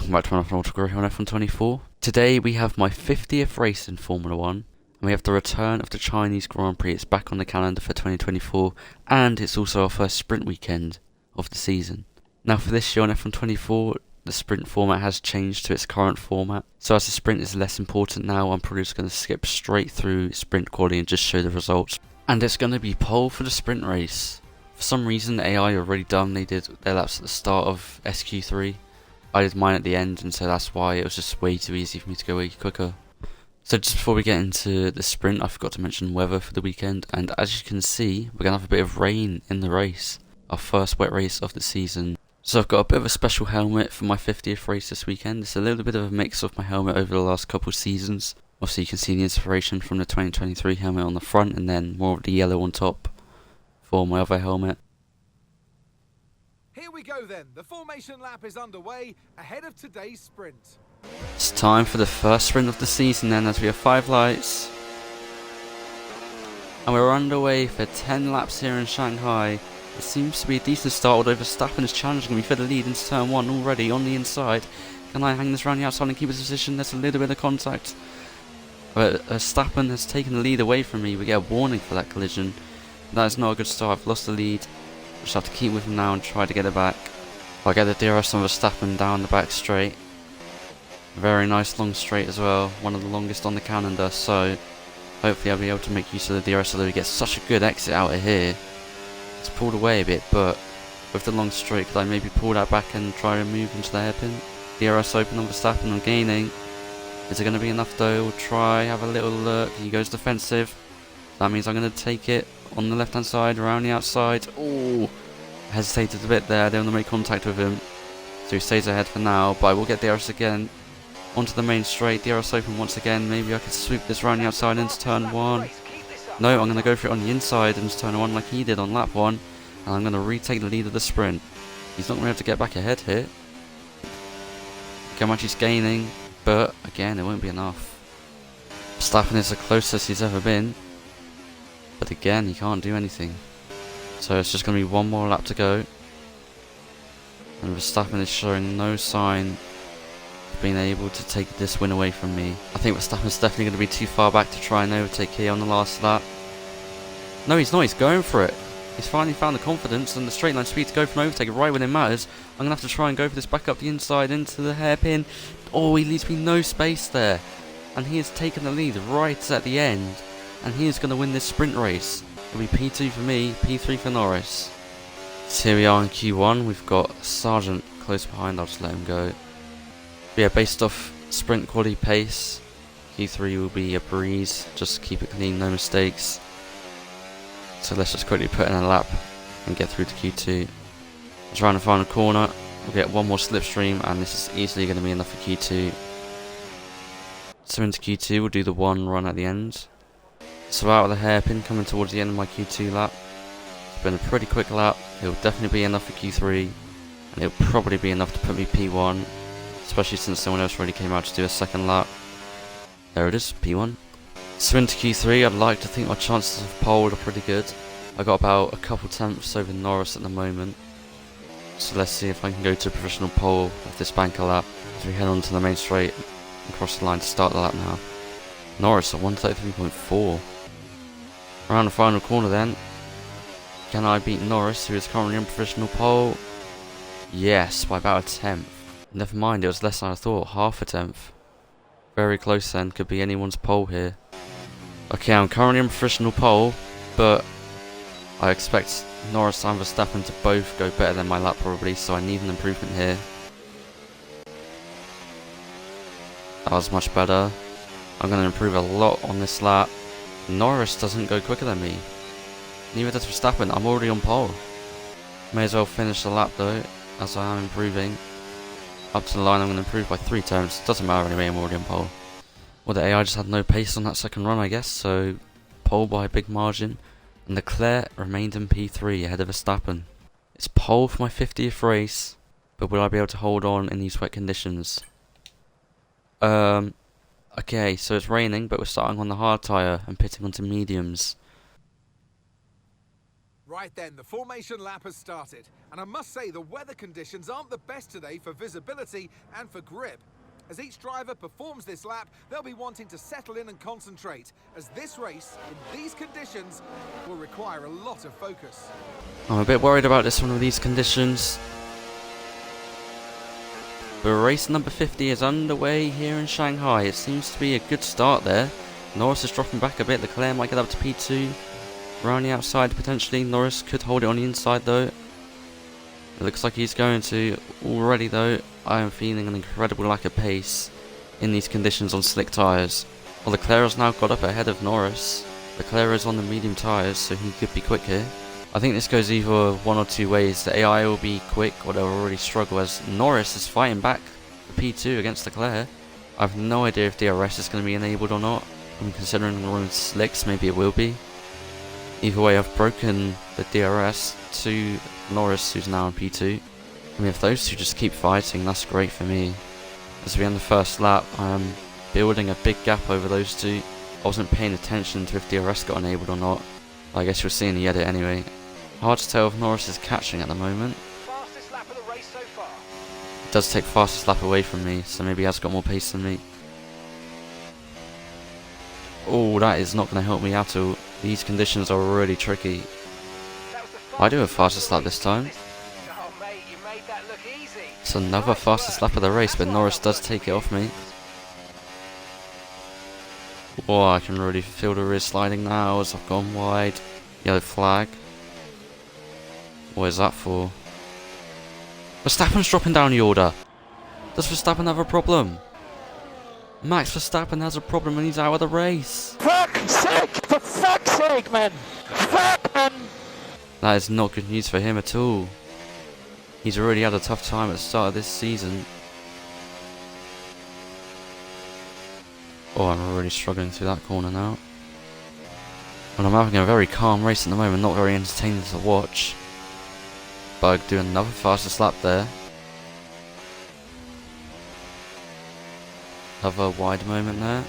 welcome back to another Autograph on F124. Today we have my 50th race in Formula 1, and we have the return of the Chinese Grand Prix. It's back on the calendar for 2024, and it's also our first sprint weekend of the season. Now for this year on F124, the sprint format has changed to its current format, so as the sprint is less important now, I'm probably just going to skip straight through sprint quality and just show the results. And it's going to be pole for the sprint race. For some reason, AI are really dumb. They did their laps at the start of SQ3. I did mine at the end, and so that's why it was just way too easy for me to go way quicker. So just before we get into the sprint, I forgot to mention weather for the weekend, and as you can see, we're going to have a bit of rain in the race. Our first wet race of the season. So I've got a bit of a special helmet for my 50th race this weekend. It's a little bit of a mix of my helmet over the last couple seasons. Obviously you can see the inspiration from the 2023 helmet on the front, and then more of the yellow on top for my other helmet. Here we go then, the formation lap is underway ahead of today's sprint. It's time for the first sprint of the season then, as we have 5 lights. And we're underway for 10 laps here in Shanghai. It seems to be a decent start, although Verstappen is challenging me for the lead into turn 1 already on the inside. Can I hang this around the outside and keep his position? There's a little bit of contact. But Verstappen has taken the lead away from me. We get a warning for that collision. That is not a good start. I've lost the lead. Just have to keep with him now and try to get it back. I get the DRS on Verstappen down the back straight. Very nice long straight as well. One of the longest on the calendar. So hopefully I'll be able to make use of the DRS, although he gets such a good exit out of here. It's pulled away a bit, but with the long straight, could I maybe pull that back and try to move into the hairpin? DRS open on Verstappen, I'm gaining. Is it going to be enough though? We'll try, have a little look. He goes defensive. That means I'm going to take it on the left hand side, around the outside. Oh, hesitated a bit there. I don't want to make contact with him. So he stays ahead for now, but I will get DRS again. Onto the main straight, DRS open once again. Maybe I could swoop this around the outside into turn 1. No, I'm going to go for it on the inside into turn 1 like he did on lap 1. And I'm going to retake the lead of the sprint. He's not going to be able to get back ahead here. Look how much he's gaining, but again, it won't be enough. Verstappen is the closest he's ever been. But again, he can't do anything. So it's just going to be one more lap to go. And Verstappen is showing no sign of being able to take this win away from me. I think Verstappen's definitely going to be too far back to try and overtake here on the last lap. No, he's not. He's going for it. He's finally found the confidence and the straight line speed to go for an overtake right when it matters. I'm going to have to try and go for this back up the inside into the hairpin. Oh, he leaves me no space there. And he has taken the lead right at the end. And he is going to win this sprint race. It'll be P2 for me, P3 for Norris. So here we are in Q1. We've got Sargent close behind. I'll just let him go. But yeah, based off sprint quality pace, Q3 will be a breeze. Just keep it clean, no mistakes. So let's just quickly put in a lap and get through to Q2. Let's round the final corner. We'll get one more slipstream, and this is easily going to be enough for Q2. So into Q2, we'll do the one run at the end. So out of the hairpin, coming towards the end of my Q2 lap. It's been a pretty quick lap. It'll definitely be enough for Q3, and it'll probably be enough to put me P1, especially since someone else already came out to do a second lap. There it is, P1. So into Q3, I'd like to think my chances of pole are pretty good. I got about a couple tenths over Norris at the moment. So let's see if I can go to a professional pole with this banker lap as we head on to the main straight and cross the line to start the lap now. Norris at 133.4. Around the final corner then. Can I beat Norris, who is currently on professional pole? Yes, by about a tenth. Never mind, it was less than I thought, half a tenth. Very close then, could be anyone's pole here. Okay, I'm currently on professional pole, but I expect Norris and Verstappen to both go better than my lap probably, so I need an improvement here. That was much better. I'm going to improve a lot on this lap. Norris doesn't go quicker than me. Neither does Verstappen. I'm already on pole. May as well finish the lap though, as I am improving. Up to the line, I'm going to improve by 3 turns. Doesn't matter anyway, I'm already on pole. Well, the AI just had no pace on that second run, I guess, so pole by a big margin. And Leclerc remained in P3 ahead of Verstappen. It's pole for my 50th race, but will I be able to hold on in these wet conditions? Okay, so it's raining, but we're starting on the hard tyre and pitting onto mediums. Right then, the formation lap has started, and I must say the weather conditions aren't the best today for visibility and for grip. As each driver performs this lap, they'll be wanting to settle in and concentrate, as this race, in these conditions, will require a lot of focus. I'm a bit worried about this one with these conditions. But race number 50 is underway here in Shanghai. It seems to be a good start there. Norris is dropping back a bit. Leclerc might get up to P2. Around the outside potentially. Norris could hold it on the inside though. It looks like he's going to. Already though, I am feeling an incredible lack of pace in these conditions on slick tyres. Well, Leclerc has now got up ahead of Norris. Leclerc is on the medium tyres, so he could be quick here. I think this goes either one or two ways. The AI will be quick or they'll already struggle, as Norris is fighting back for P2 against Leclerc. I have no idea if DRS is going to be enabled or not. I'm considering running slicks, maybe it will be. Either way, I've broken the DRS to Norris, who's now on P2. I mean, if those two just keep fighting, that's great for me. As we end the first lap, I am building a big gap over those two. I wasn't paying attention to if DRS got enabled or not. I guess you'll see in the edit anyway. Hard to tell if Norris is catching at the moment. Fastest lap of the race so far. It does take fastest lap away from me, so maybe he has got more pace than me. Oh, that is not going to help me at all. These conditions are really tricky. I do have fastest lap this time. Oh, mate, you made that look easy. It's another fastest lap of the race, but Norris does take it off me. Oh, I can really feel the rear sliding now as I've gone wide. Yellow flag. What is that for? Verstappen's dropping down the order. Does Verstappen have a problem? Max Verstappen has a problem and he's out of the race. Fuck's sake! For fuck's sake, man! Verstappen! That is not good news for him at all. He's already had a tough time at the start of this season. Oh, I'm really struggling through that corner now. And I'm having a very calm race at the moment, not very entertaining to watch. But I do another fastest lap there. Another wide moment there.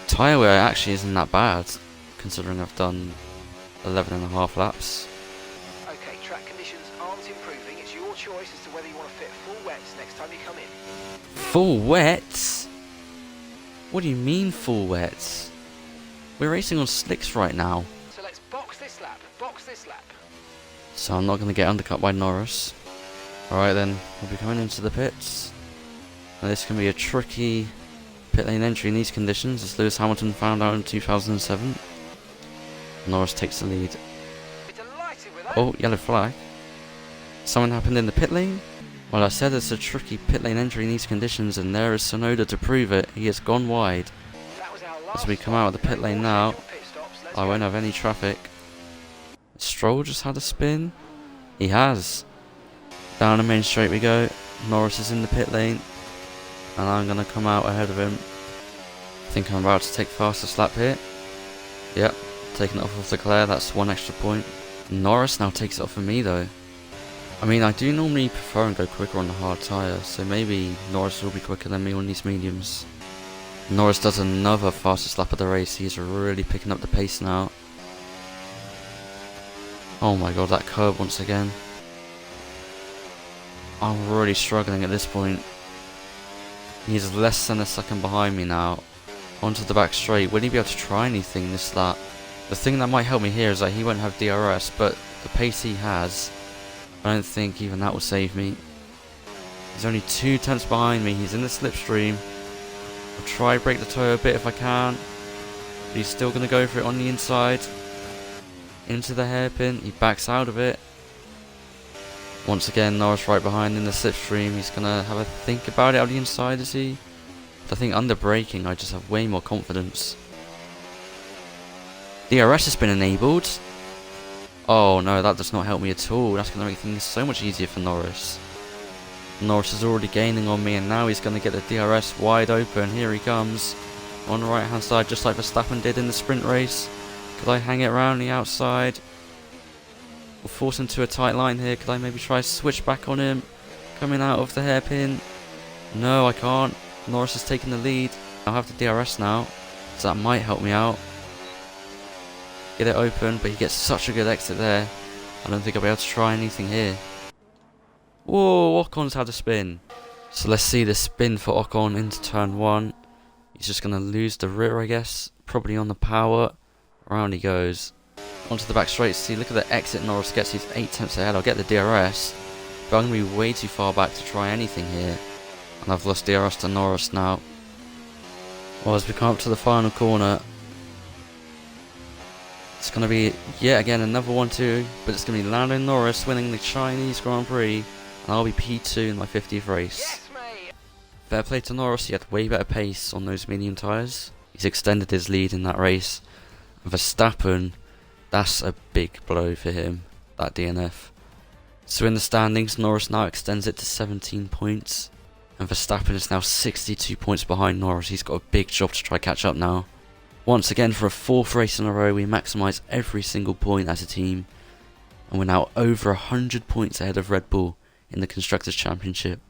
Tyre wear actually isn't that bad, considering I've done 11.5 laps. Okay, track conditions aren't improving. It's your choice as to whether you want to fit full wets next time you come in. Full wets? What do you mean full wets? We're racing on slicks right now. So let's box this lap. Box this lap. So I'm not going to get undercut by Norris. Alright then, we'll be coming into the pits. Now this can be a tricky pit lane entry in these conditions, as Lewis Hamilton found out in 2007. Norris takes the lead. We're delighted with that. Oh, yellow flag. Something happened in the pit lane? Well, I said it's a tricky pit lane entry in these conditions, and there is Tsunoda to prove it. He has gone wide. That was our last As we come out of the pit lane now, pit stops. Let's I go. won't have any traffic. Stroll just had a spin. He has. Down the main straight we go. Norris is in the pit lane. And I'm going to come out ahead of him. I think I'm about to take fastest lap here. Yep. Taking it off of Leclerc. That's one extra point. Norris now takes it off of me though. I mean, I do normally prefer and go quicker on the hard tyre. So maybe Norris will be quicker than me on these mediums. Norris does another fastest lap of the race. He's really picking up the pace now. Oh my god, that curb once again. I'm really struggling at this point. He's less than a second behind me now. Onto the back straight. Will he be able to try anything this lap? The thing that might help me here is that he won't have DRS, but the pace he has, I don't think even that will save me. He's only 2 tenths behind me. He's in the slipstream. I'll try to break the tyre a bit if I can. But he's still going to go for it on the inside. Into the hairpin. He backs out of it. Once again, Norris right behind in the slipstream. He's going to have a think about it on the inside, is he? But I think under braking, I just have way more confidence. DRS has been enabled. Oh no, that does not help me at all. That's going to make things so much easier for Norris. Norris is already gaining on me, and now he's going to get the DRS wide open. Here he comes. On the right hand side, just like Verstappen did in the sprint race. Could I hang it around the outside? We'll force him to a tight line here. Could I maybe try switch back on him? Coming out of the hairpin. No, I can't. Norris has taken the lead. I'll have the DRS now, so that might help me out. Get it open, but he gets such a good exit there. I don't think I'll be able to try anything here. Whoa, Ocon's had a spin. So let's see the spin for Ocon into turn 1. He's just going to lose the rear, I guess. Probably on the power. Around he goes. Onto the back straight. See, look at the exit Norris gets. He's 8 tenths ahead. I'll get the DRS. But I'm going to be way too far back to try anything here. And I've lost DRS to Norris now. Well, as we come up to the final corner, it's going to be, yet again, another 1-2. But it's going to be Lando Norris winning the Chinese Grand Prix. And I'll be P2 in my 50th race. Yes, mate. Fair play to Norris, he had way better pace on those medium tyres. He's extended his lead in that race. And Verstappen, that's a big blow for him, that DNF. So in the standings, Norris now extends it to 17 points. And Verstappen is now 62 points behind Norris. He's got a big job to try catch up now. Once again, for a 4th race in a row, we maximise every single point as a team. And we're now over 100 points ahead of Red Bull in the Constructors' Championship.